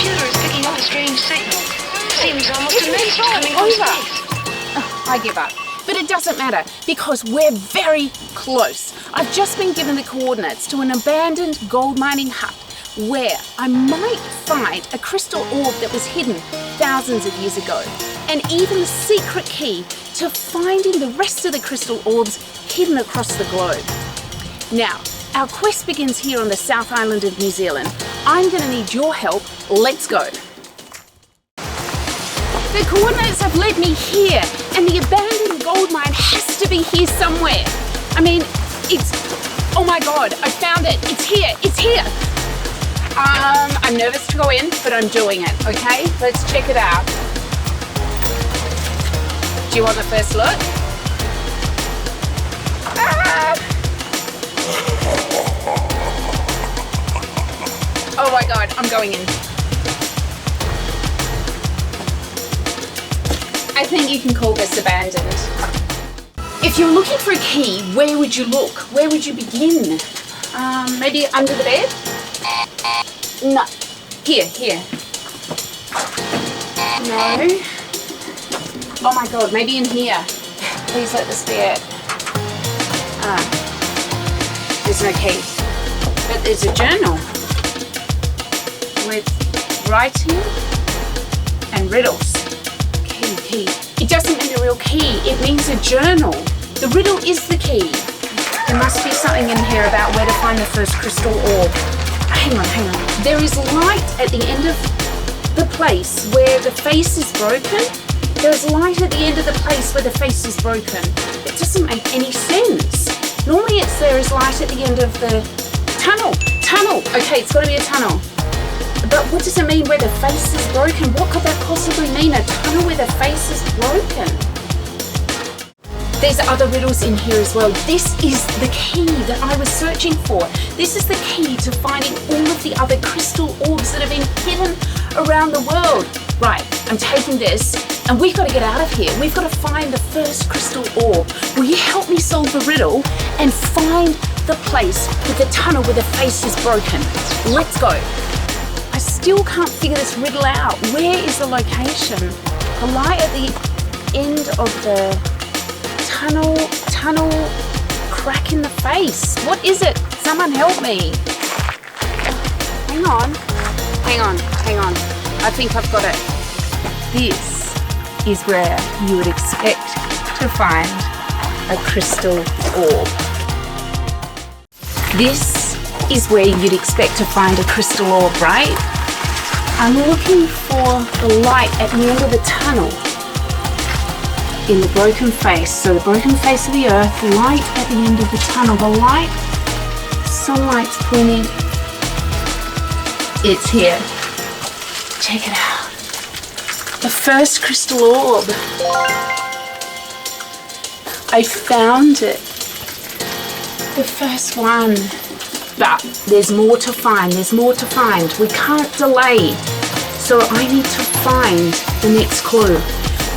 computer is picking up a strange signal. Seems almost a message coming from space. I give up. But it doesn't matter because we're very close. I've just been given the coordinates to an abandoned gold mining hut where I might find a crystal orb that was hidden thousands of years ago, and even the secret key to finding the rest of the crystal orbs hidden across the globe. Now, our quest begins here on the South Island of New Zealand. I'm going to need your help. Let's go. The coordinates have led me here, and the abandoned gold mine has to be here somewhere. I mean, oh my God, I found it. It's here, it's here. I'm nervous to go in, but I'm doing it, okay? Let's check it out. Do you want the first look? Oh my God, I'm going in. I think you can call this abandoned. If you're looking for a key, where would you look? Where would you begin? Maybe under the bed? No. Here. No. Oh my God, maybe in here. Please let this be it. There's no key. But there's a journal with writing and riddles. Key. It doesn't mean a real key, it means a journal. The riddle is the key. There must be something in here about where to find the first crystal orb. Hang on. There is light at the end of the place where the face is broken. There is light at the end of the place where the face is broken. It doesn't make any sense. Normally there is light at the end of the tunnel. Okay, it's got to be a tunnel. But what does it mean where the face is broken? What could that possibly mean? A tunnel where the face is broken? There's other riddles in here as well. This is the key that I was searching for. This is the key to finding all of the other crystal orbs that have been hidden around the world. Right, I'm taking this and we've got to get out of here. We've got to find the first crystal orb. Will you help me solve the riddle and find the place with the tunnel where the face is broken? Let's go. I still can't figure this riddle out. Where is the location? The light at the end of the tunnel crack in the face. What is it? Someone help me. Hang on. I think I've got it. This is where you would expect to find a crystal orb. This is where you'd expect to find a crystal orb, right? I'm looking for the light at the end of the tunnel in the broken face. So the broken face of the earth, light at the end of the tunnel. The light, sunlight's pointing. It's here. Check it out. The first crystal orb. I found it. The first one. But there's more to find. We can't delay. So I need to find the next clue.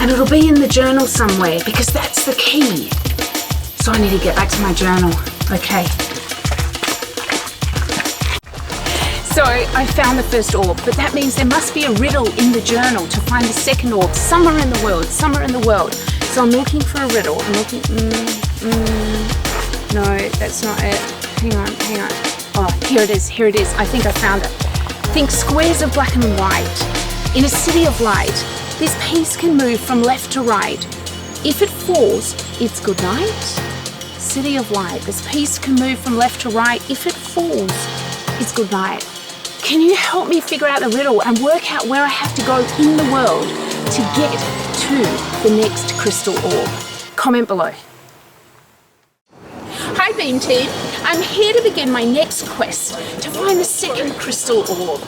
And it'll be in the journal somewhere because that's the key. So I need to get back to my journal. Okay. So I found the first orb, but that means there must be a riddle in the journal to find the second orb somewhere in the world. So I'm looking for a riddle. I'm looking, no, that's not it. Hang on. Oh, here it is. I think I found it. Think squares of black and white. In a city of light, this piece can move from left to right. If it falls, it's good night. City of light. This piece can move from left to right. If it falls, it's good night. Can you help me figure out the riddle and work out where I have to go in the world to get to the next crystal orb? Comment below. Hi Beam Team, I'm here to begin my next quest to find the second crystal orb.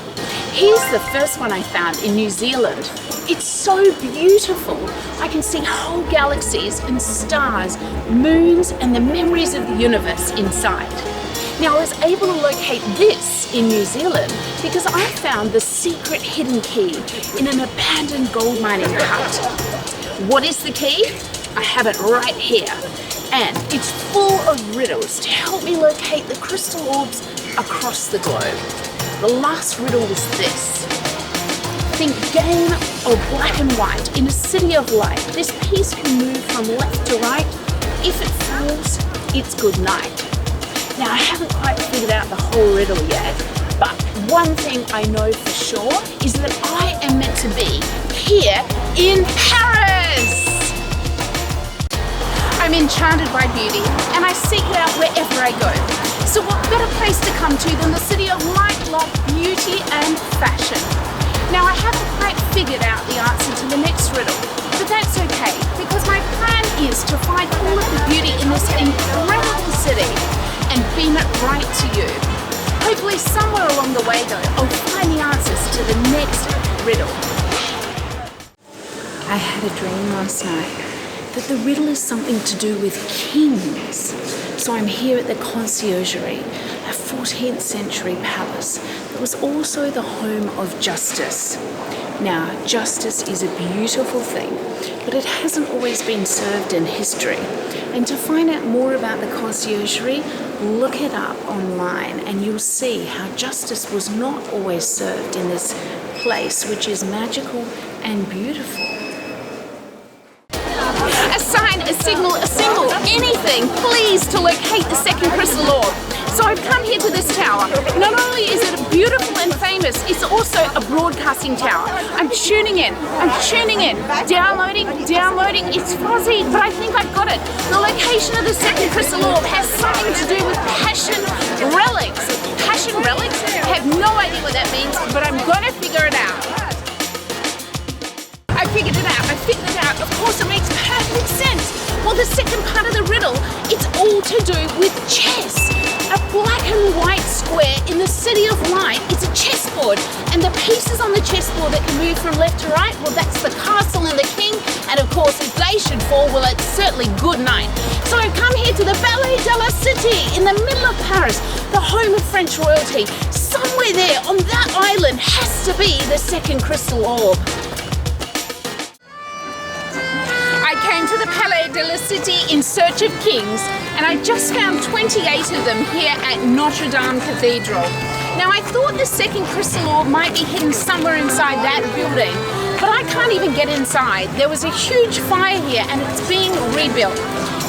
Here's the first one I found in New Zealand. It's so beautiful. I can see whole galaxies and stars, moons, and the memories of the universe inside. Now I was able to locate this in New Zealand because I found the secret hidden key in an abandoned gold mining hut. What is the key? I have it right here. And it's full of riddles to help me locate the crystal orbs across the globe. The last riddle was this. Think game of black and white in a city of light. This piece can move from left to right. If it falls, it's good night. Now, I haven't quite figured out the whole riddle yet, but one thing I know for sure is that I am meant to be here in Paris. I'm enchanted by beauty, and I seek it out wherever I go. So what better place to come to than the city of light, love, beauty, and fashion? Now, I haven't quite figured out the answer to the next riddle, but that's okay, because my plan is to find all of the beauty in this incredible city and beam it right to you. Hopefully somewhere along the way though, I'll find the answers to the next riddle. I had a dream last night that the riddle is something to do with kings. So I'm here at the conciergerie, a 14th century palace that was also the home of justice. Now, justice is a beautiful thing, but it hasn't always been served in history. And to find out more about the conciergerie, look it up online and you'll see how justice was not always served in this place, which is magical and beautiful. A sign, a signal, a symbol, anything, please, to locate the second crystal orb. So I've come here to this tower. Not only is it beautiful and famous, it's also a broadcasting tower. I'm tuning in, downloading, it's fuzzy, but I think I've got it. The location of the second crystal orb has something to do with passion relics. Passion relics? I have no idea what that means, but I'm gonna figure it out. I figured it out. Of course, it makes perfect sense. Well, the second part of the riddle, it's all to do with chess. A black and white square in the city of light. It's a chessboard, and the pieces on the chessboard that can move from left to right, well, that's the castle and the king. And of course, if they should fall, well, it's certainly good night. So I've come here to the Palais de la Cité in the middle of Paris, the home of French royalty. Somewhere there on that island has to be the second crystal orb. I came to the Palais de la Cité in search of kings, and I just found 28 of them here at Notre Dame Cathedral. Now, I thought the second crystal orb might be hidden somewhere inside that building, but I can't even get inside. There was a huge fire here and it's being rebuilt.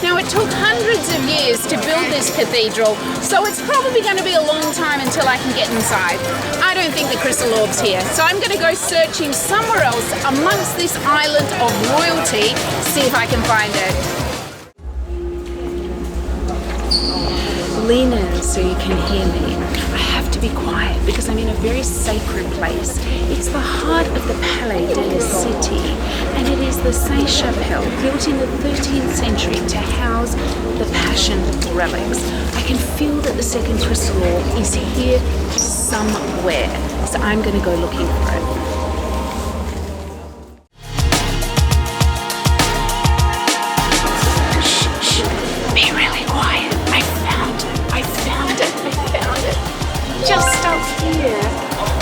Now, it took hundreds of years to build this cathedral, so it's probably going to be a long time until I can get inside. I don't think the crystal orb's here, so I'm going to go searching somewhere else amongst this island of royalty, see if I can find it. Lean in so you can hear me. I have to be quiet because I'm in a very sacred place. It's the heart of the Palais de la Cité, and it is the Sainte-Chapelle, built in the 13th century to house the Passion relics. I can feel that the second crystal orb is here somewhere, so I'm going to go looking for it.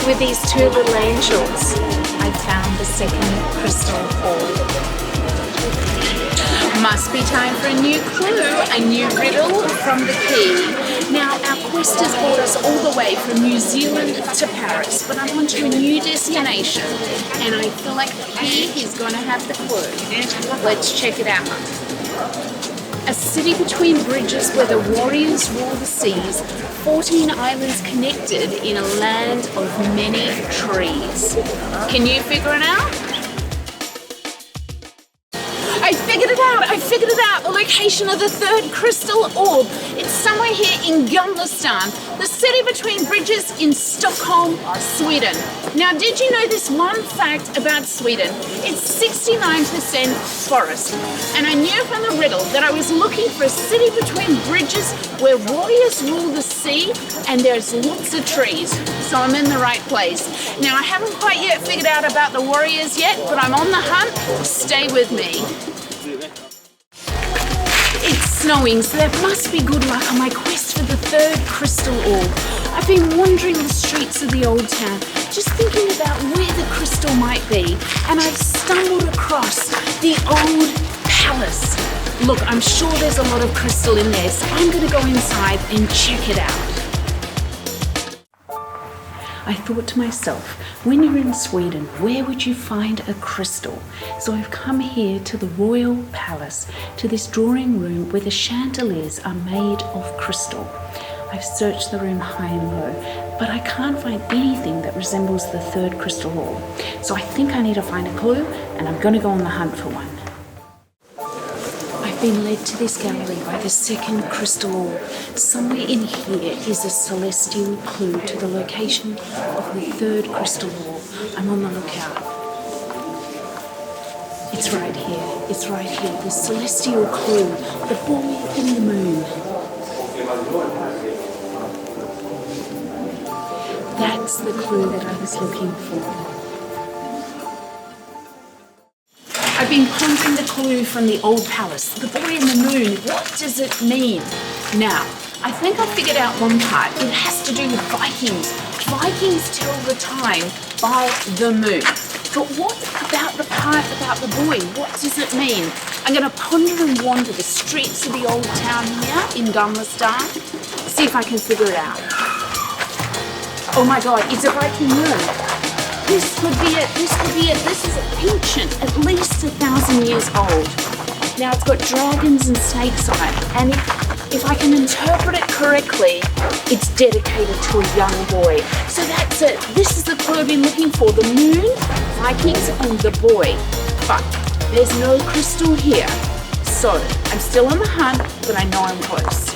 With these two little angels, I found the second crystal orb. Must be time for a new clue, a new riddle from the key. Now, our quest has brought us all the way from New Zealand to Paris, but I'm on to a new destination, and I feel like the key is going to have the clue. Let's check it out. A city between bridges where the warriors rule the seas, 14 islands connected in a land of many trees. Can you figure it out? I figured it out, the location of the third crystal orb. It's somewhere here in Gamlastan, the city between bridges in Stockholm, Sweden. Now, did you know this one fact about Sweden? It's 69% forest. And I knew from the riddle that I was looking for a city between bridges where warriors rule the sea and there's lots of trees. So I'm in the right place. Now, I haven't quite yet figured out about the warriors yet, but I'm on the hunt. Stay with me. It's snowing, so that must be good luck on my quest for the third crystal orb. I've been wandering the streets of the old town, just thinking about where the crystal might be, and I've stumbled across the old palace. Look, I'm sure there's a lot of crystal in there, so I'm going to go inside and check it out. I thought to myself, when you're in Sweden, where would you find a crystal? So I've come here to the royal palace, to this drawing room where the chandeliers are made of crystal. I've searched the room high and low, but I can't find anything that resembles the third crystal orb. So I think I need to find a clue, and I'm going to go on the hunt for one. I've been led to this gallery by the second crystal orb. Somewhere in here is a celestial clue to the location of the third crystal orb. I'm on the lookout. It's right here. It's right here. The celestial clue. The boy in the moon. That's the clue that I was looking for. I've been pondering the clue from the old palace. The boy in the moon, what does it mean? Now, I think I figured out one part. It has to do with Vikings. Vikings tell the time by the moon. But what about the part about the boy? What does it mean? I'm going to ponder and wander the streets of the old town here in Gamlestan. See if I can figure it out. Oh my God, it's a Viking moon. This could be it, this could be it. This is ancient, at least 1,000 years old. Now it's got dragons and snakes on it, and if I can interpret it correctly, it's dedicated to a young boy. So that's it. This is the clue I've been looking for. The moon, Vikings, and the boy. But there's no crystal here. So I'm still on the hunt, but I know I'm close.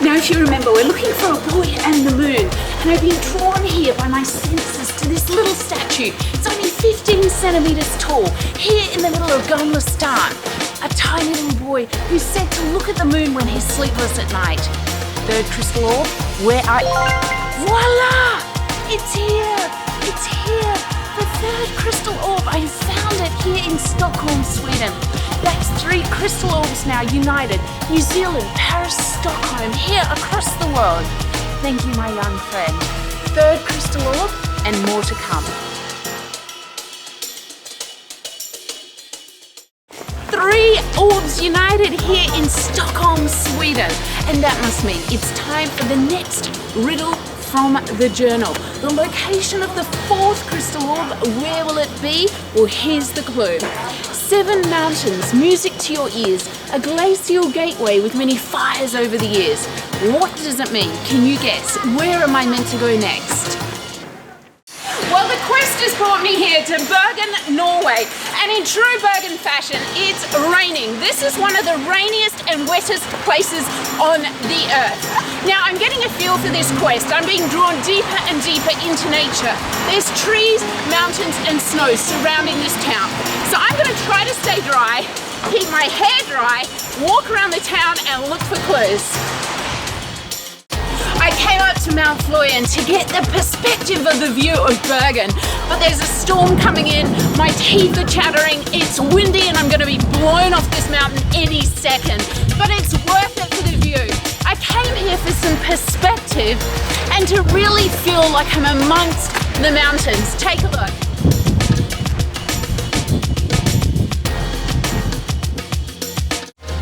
Now, if you remember, we're looking for a boy and the moon, and I've been drawn here by my senses to this little statue. It's only 15 centimeters tall, here in the middle of Gamlestan. A tiny little boy who's said to look at the moon when he's sleepless at night. Third crystal orb, where are you? Voila! It's here! It's here! The third crystal orb, I found it here in Stockholm, Sweden. That's 3 crystal orbs now united. New Zealand, Paris, Stockholm, here across the world. Thank you, my young friend. Third crystal orb, and more to come. 3 orbs united here in Stockholm, Sweden. And that must mean it's time for the next riddle from the journal. The location of the 4th crystal orb, where will it be? Well, here's the clue. 7 mountains, music to your ears, a glacial gateway with many fires over the years. What does it mean? Can you guess? Where am I meant to go next? Well, the quest has brought me here to Bergen, Norway, and in true Bergen fashion, it's raining. This is one of the rainiest and wettest places on the earth. Now, I'm getting a feel for this quest. I'm being drawn deeper and deeper into nature. There's trees, mountains, and snow surrounding this town. So I'm going to try to stay dry, keep my hair dry, walk around the town, and look for clues. I came up to Mount Florian to get the perspective of the view of Bergen, but there's a storm coming in, my teeth are chattering, it's windy, and I'm going to be blown off this mountain any second, but it's worth it for the view. I came here for some perspective and to really feel like I'm amongst the mountains. Take a look.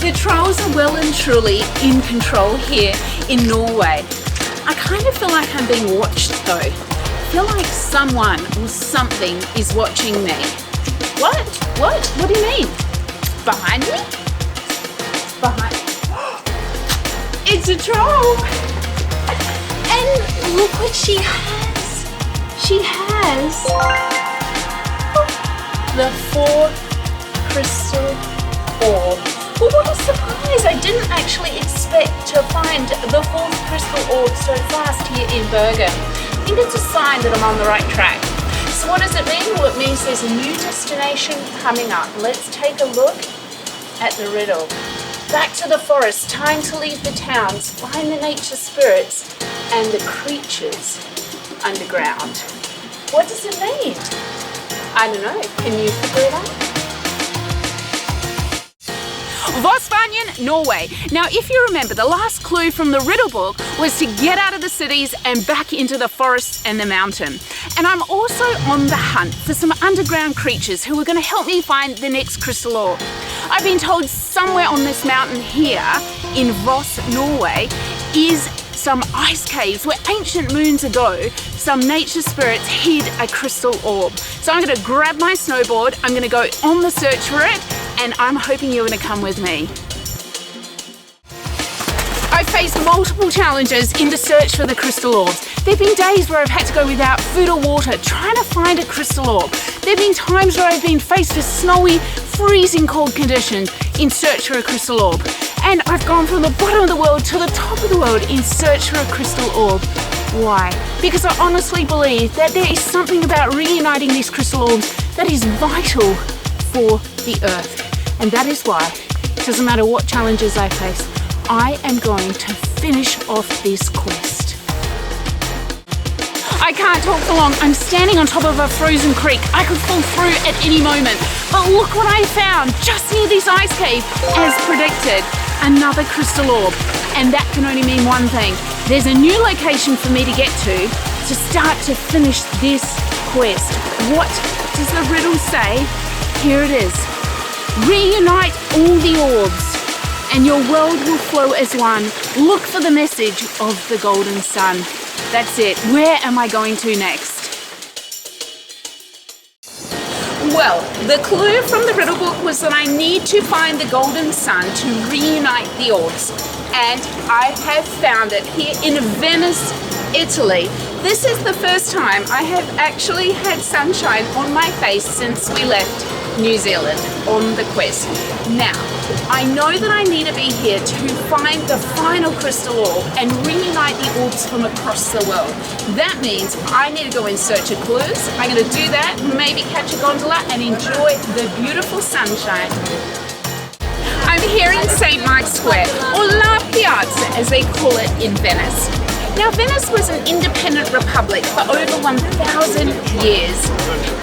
The trolls are well and truly in control here in Norway. I kind of feel like I'm being watched though. I feel like someone or something is watching me. What? What? What do you mean? Behind me? Behind? It's a troll! And look what she has. She has the 4th crystal orb. Well, what a surprise! I didn't actually expect to find the 4th crystal orb so fast here in Bergen. I think it's a sign that I'm on the right track. So what does it mean? Well, it means there's a new destination coming up. Let's take a look at the riddle. Back to the forest, time to leave the towns, find the nature spirits and the creatures underground. What does it mean? I don't know. Can you figure it out? Vosvanien, Norway. Now, if you remember, the last clue from the riddle book was to get out of the cities and back into the forests and the mountain. And I'm also on the hunt for some underground creatures who are going to help me find the next crystal orb. I've been told somewhere on this mountain here in Voss, Norway, is some ice caves where ancient moons ago, some nature spirits hid a crystal orb. So I'm gonna grab my snowboard, I'm gonna go on the search for it, and I'm hoping you're gonna come with me. I've faced multiple challenges in the search for the crystal orbs. There have been days where I've had to go without food or water trying to find a crystal orb. There have been times where I've been faced with snowy, freezing cold conditions in search for a crystal orb. And I've gone from the bottom of the world to the top of the world in search for a crystal orb. Why? Because I honestly believe that there is something about reuniting these crystal orbs that is vital for the earth. And that is why, it doesn't matter what challenges I face, I am going to finish off this quest. I can't talk for long. I'm standing on top of a frozen creek. I could fall through at any moment. But look what I found just near this ice cave, as predicted, another crystal orb. And that can only mean one thing. There's a new location for me to get to start to finish this quest. What does the riddle say? Here it is. Reunite all the orbs, and your world will flow as one. Look for the message of the golden sun. That's it. Where am I going to next? Well, the clue from the riddle book was that I need to find the golden sun to reunite the orbs. And I have found it here in Venice, Italy. This is the first time I have actually had sunshine on my face since we left New Zealand on the quest. Now, I know that I need to be here to find the final crystal orb and reunite the orbs from across the world. That means I need to go in search of clues. I'm going to do that, maybe catch a gondola and enjoy the beautiful sunshine. I'm here in St. Mark's Square, or La Piazza as they call it in Venice. Now, Venice was an independent republic for over 1,000 years,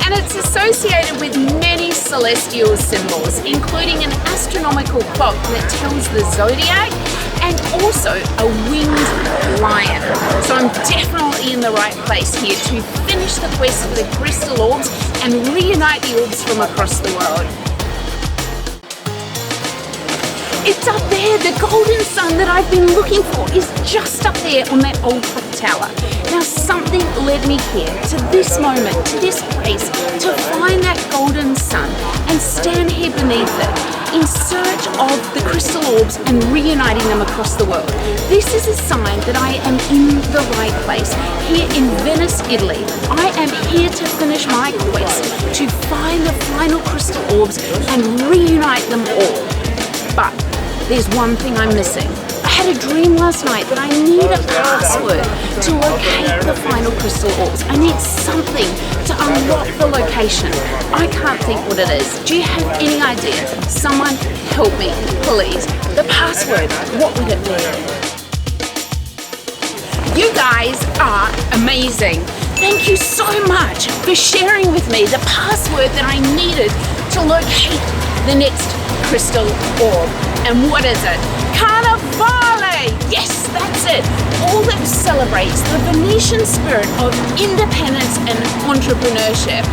and it's associated with many celestial symbols, including an astronomical clock that tells the zodiac, and also a winged lion. So I'm definitely in the right place here to finish the quest for the crystal orbs and reunite the orbs from across the world. It's up there, the golden sun that I've been looking for is just up there on that old clock tower. Now something led me here to this moment, to this place, to find that golden sun and stand here beneath it in search of the crystal orbs and reuniting them across the world. This is a sign that I am in the right place, here in Venice, Italy. I am here to finish my quest, to find the final crystal orbs and reunite them all. But there's one thing I'm missing. I had a dream last night that I need a password to locate the final crystal orbs. I need something to unlock the location. I can't think what it is. Do you have any idea? Someone help me, please. The password, what would it be? You guys are amazing. Thank you so much for sharing with me the password that I needed to locate the next crystal orb. And what is it? Carnivale! Yes, that's it. All that celebrates the Venetian spirit of independence and entrepreneurship.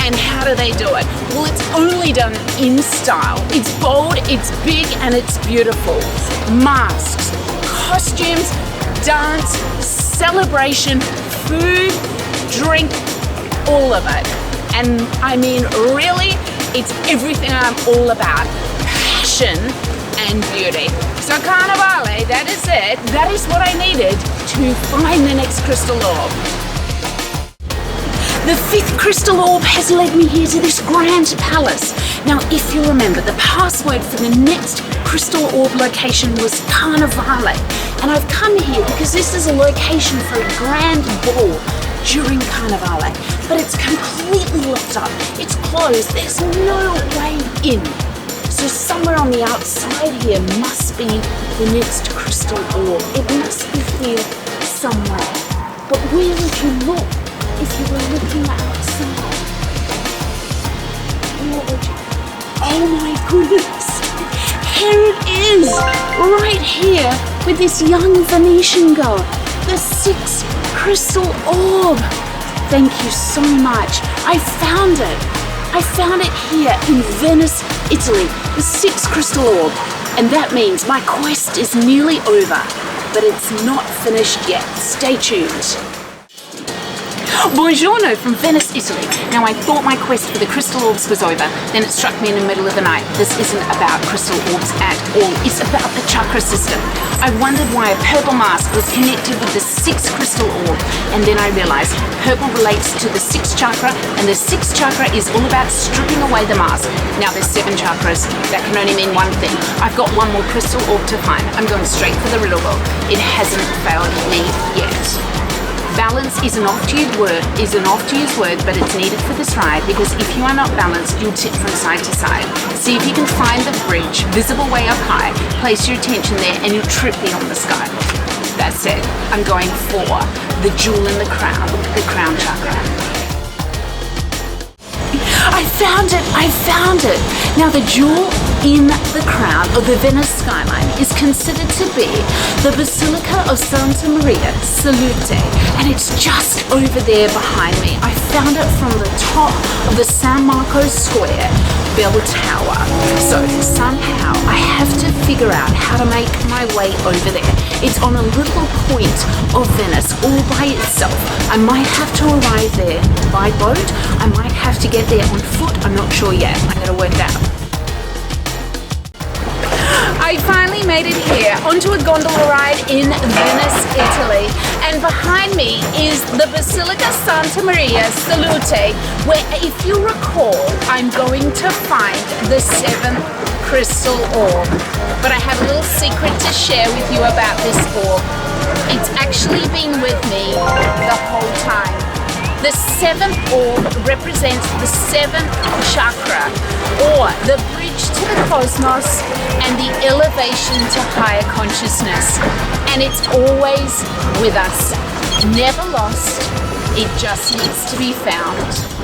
And how do they do it? Well, it's only done in style. It's bold, it's big, and it's beautiful. Masks, costumes, dance, celebration, food, drink, all of it. And I mean, really, it's everything I'm all about. Passion and beauty. So Carnivale, that is it. That is what I needed to find the next crystal orb. The fifth crystal orb has led me here to this grand palace. Now, if you remember, the password for the next crystal orb location was Carnivale. And I've come here because this is a location for a grand ball during Carnivale. But it's completely locked up. It's closed. There's no way in. So somewhere on the outside here must be the next crystal orb. It must be here somewhere. But where would you look if you were looking outside? Where would you? Oh my goodness! Here it is! Right here with this young Venetian girl. The sixth crystal orb. Thank you so much. I found it. I found it here in Venice, Italy, the sixth crystal orb. And that means my quest is nearly over. but it's not finished yet. Stay tuned. Buongiorno from Venice, Italy. Now, I thought my quest for the crystal orbs was over, then it struck me in the middle of the night. This isn't about crystal orbs at all. It's about the chakra system. I wondered why a purple mask was connected with the 6th crystal orb, and then I realized purple relates to the 6th chakra, and the 6th chakra is all about stripping away the mask. Now, there's 7 chakras. That can only mean one thing. I've got one more crystal orb to find. I'm going straight for the riddle book. It hasn't failed me yet. Balance is an oft-used word, but it's needed for this ride because if you are not balanced, you'll tip from side to side. See if you can find the bridge, visible way up high, place your attention there, and you'll trip beyond the sky. That's it. I'm going for the jewel in the crown chakra. I found it! Now, the jewel in the crown of the Venice skyline is considered to be the Basilica of Santa Maria Salute, and it's just over there behind me. I found it from the top of the San Marco Square bell tower. So somehow I have to figure out how to make my way over there. It's on a little point of Venice all by itself. I might have to arrive there by boat. I might have to get there on foot. I'm not sure yet. I'm going to work that out. I finally made it here onto a gondola ride in Venice, Italy, and behind me is the Basilica Santa Maria Salute, where, if you recall, I'm going to find the 7th crystal orb. But I have a little secret to share with you about this orb. It's actually been with me the whole time. The 7th orb represents the 7th chakra, or the bridge to the cosmos and the elevation to higher consciousness. And it's always with us, never lost. It just needs to be found.